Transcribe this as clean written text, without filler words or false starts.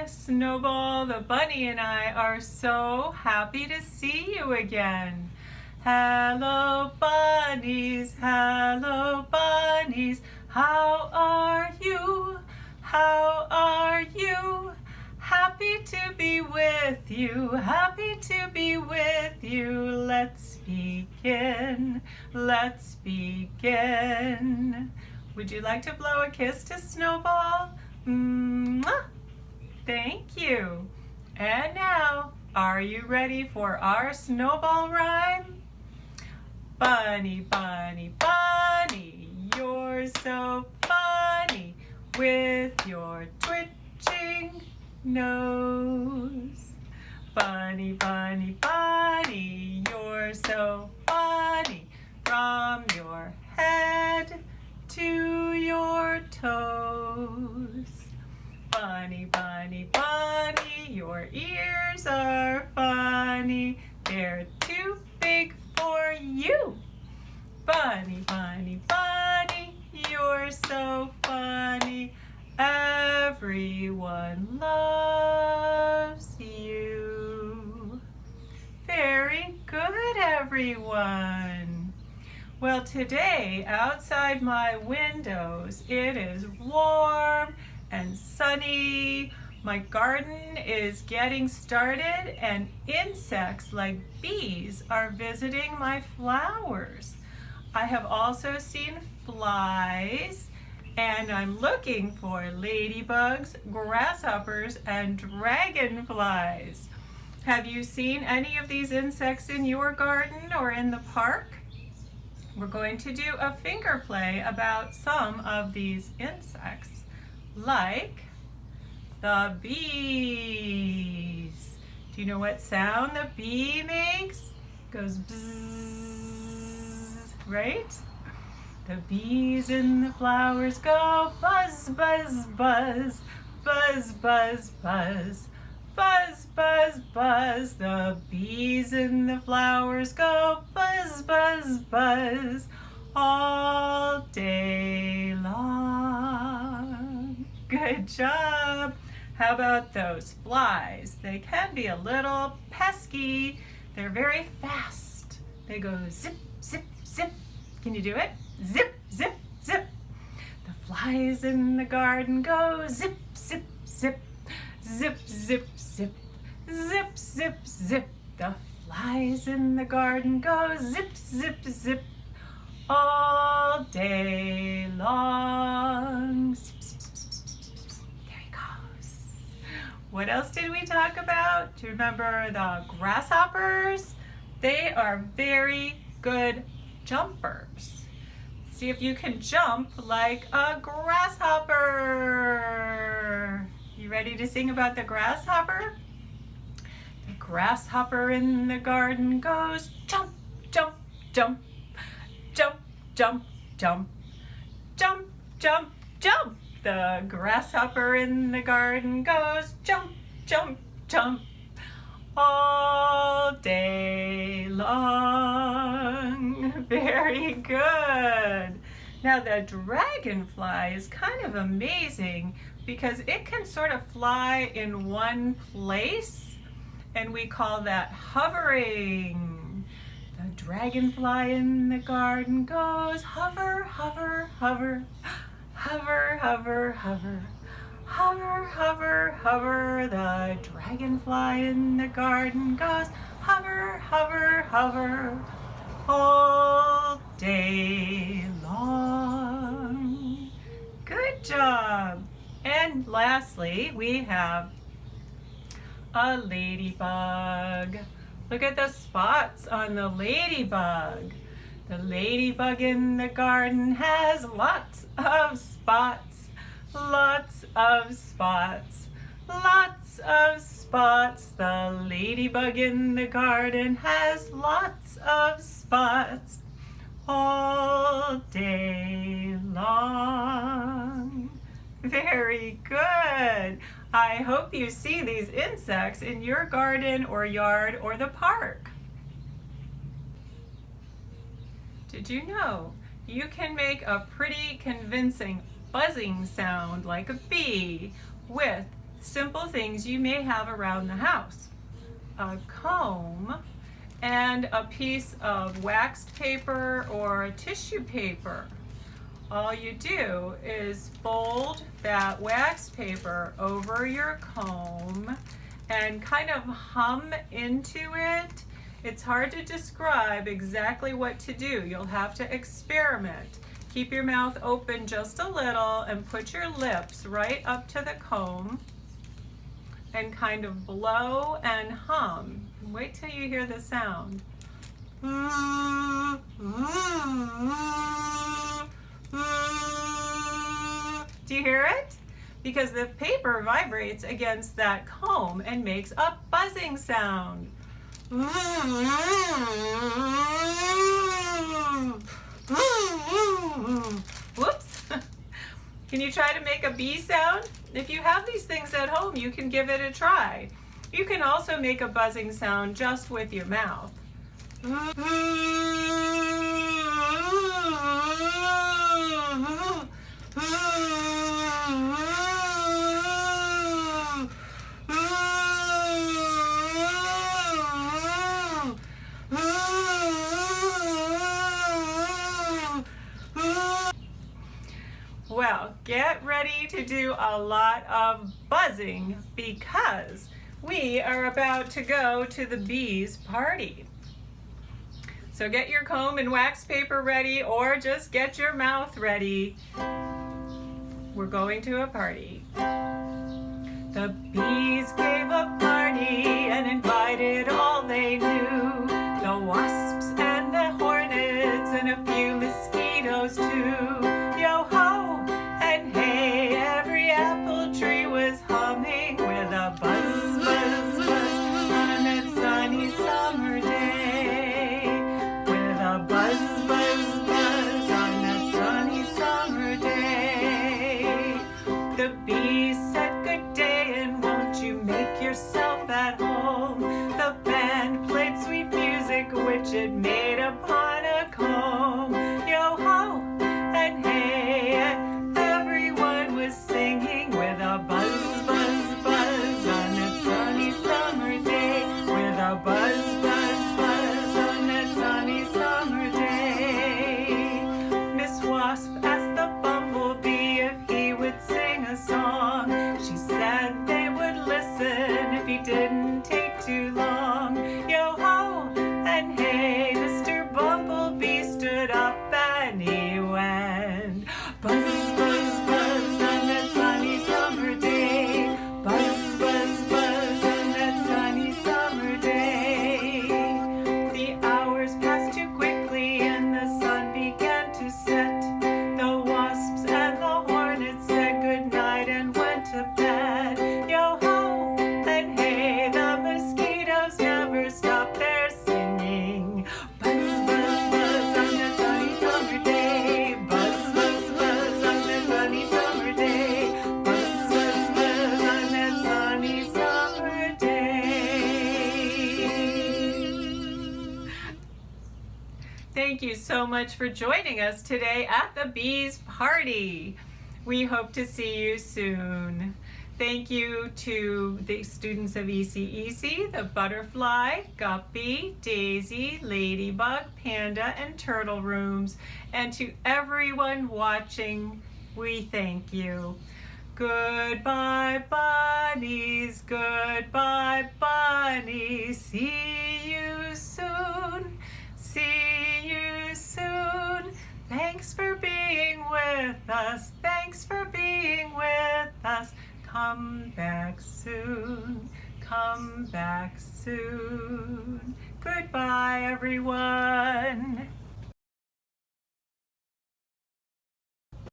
Snowball the bunny and I are so happy to see you again. Hello bunnies, how are you? How are you? Happy to be with you, happy to be with you. Let's begin, let's begin. Would you like to blow a kiss to Snowball? Mwah! Thank you. And now, are you ready for our Snowball rhyme? Bunny, bunny, bunny, you're so funny with your twitching nose. Bunny, bunny, bunny, you're so funny from your head to your toes. Bunny, bunny, bunny, your ears are funny. They're too big for you. Bunny, bunny, bunny, you're so funny. Everyone loves you. Very good, everyone. Well, today, outside my windows, it is warm and sunny. My garden is getting started and insects like bees are visiting my flowers. I have also seen flies, and I'm looking for ladybugs, grasshoppers, and dragonflies. Have you seen any of these insects in your garden or in the park? We're going to do a finger play about some of these insects, like the bees. Do you know what sound the bee makes? It goes bzzz, right? The bees in the flowers go buzz, buzz, buzz, buzz, buzz, buzz, buzz, buzz, buzz. The bees in the flowers go buzz, buzz, buzz, all day long. Good job. How about those flies? They can be a little pesky. They're very fast. They go zip, zip, zip. Can you do it? Zip, zip, zip. The flies in the garden go zip, zip, zip, zip, zip, zip, zip, zip, zip. The flies in the garden go zip, zip, zip, all day long. Zip, zip, zip, zip, zip, zip, zip. There he goes. What else did we talk about? Do you remember the grasshoppers? They are very good jumpers. See if you can jump like a grasshopper. You ready to sing about the grasshopper? The grasshopper in the garden goes jump, jump, jump, jump, jump, jump, jump, jump, jump. The grasshopper in the garden goes jump, jump, jump, all day long. Very good. Now the dragonfly is kind of amazing because it can sort of fly in one place, and we call that hovering. The dragonfly in the garden goes hover, hover, hover, hover, hover, hover. Hover, hover, hover, the dragonfly in the garden goes hover, hover, hover, all day long. Good job. And lastly, we have a ladybug. Look at the spots on the ladybug. The ladybug in the garden has lots of spots. Lots of spots, lots of spots. The ladybug in the garden has lots of spots all day long. Very good. I hope you see these insects in your garden or yard or the park. Did you know you can make a pretty convincing buzzing sound like a bee with simple things you may have around the house. A comb and a piece of waxed paper or tissue paper. All you do is fold that waxed paper over your comb and kind of hum into it. It's hard to describe exactly what to do. You'll have to experiment. Keep your mouth open just a little and put your lips right up to the comb and kind of blow and hum. Wait till you hear the sound. Do you hear it? Because the paper vibrates against that comb and makes a buzzing sound. Whoops. Can you try to make a bee sound? If you have these things at home, you can give it a try. You can also make a buzzing sound just with your mouth. Well, get ready to do a lot of buzzing because we are about to go to the bees' party. So get your comb and wax paper ready, or just get your mouth ready. We're going to a party. The bees gave a party and invited all they knew. The wasps and the hornets and a few mosquitoes too. Yo-ho and hey, every apple tree was humming with a buzz, buzz, buzz on that sunny summer day. With a buzz, buzz, buzz on that sunny summer day. The bees said good day and won't you make yourself at home. The band played sweet music which it made upon a comb. Yo-ho and hey, everyone was singing with a buzz, buzz, buzz on that sunny summer day. With a buzz, buzz, buzz on that sunny summer day. Miss Wasp asked the bumblebee if he would sing a song. She said they would listen if he didn't take too long. Yo-ho and hey, Mr. Bumblebee stood up and he went buzz, buzz, buzz on that sunny summer day. Buzz, buzz, buzz on that sunny summer day. The hours passed too quickly and the sun began to set. The wasps and the hornets said good night and went to bed. Yo-ho and hey, the mosquitoes never stopped their singing. Buzz, buzz, buzz on that sunny summer day. Buzz, buzz, buzz on that sunny summer day. Buzz, buzz, buzz on that sunny summer day. Thank you so much for joining us today at the bees' party. We hope to see you soon. Thank you to the students of ECEC, the butterfly, guppy, daisy, ladybug, panda, and turtle rooms. And to everyone watching, we thank you. Goodbye, bunnies. Goodbye, bunnies. See you soon. See you soon. Thanks for being with us. Thanks for being with us. Come back soon. Come back soon. Goodbye, everyone.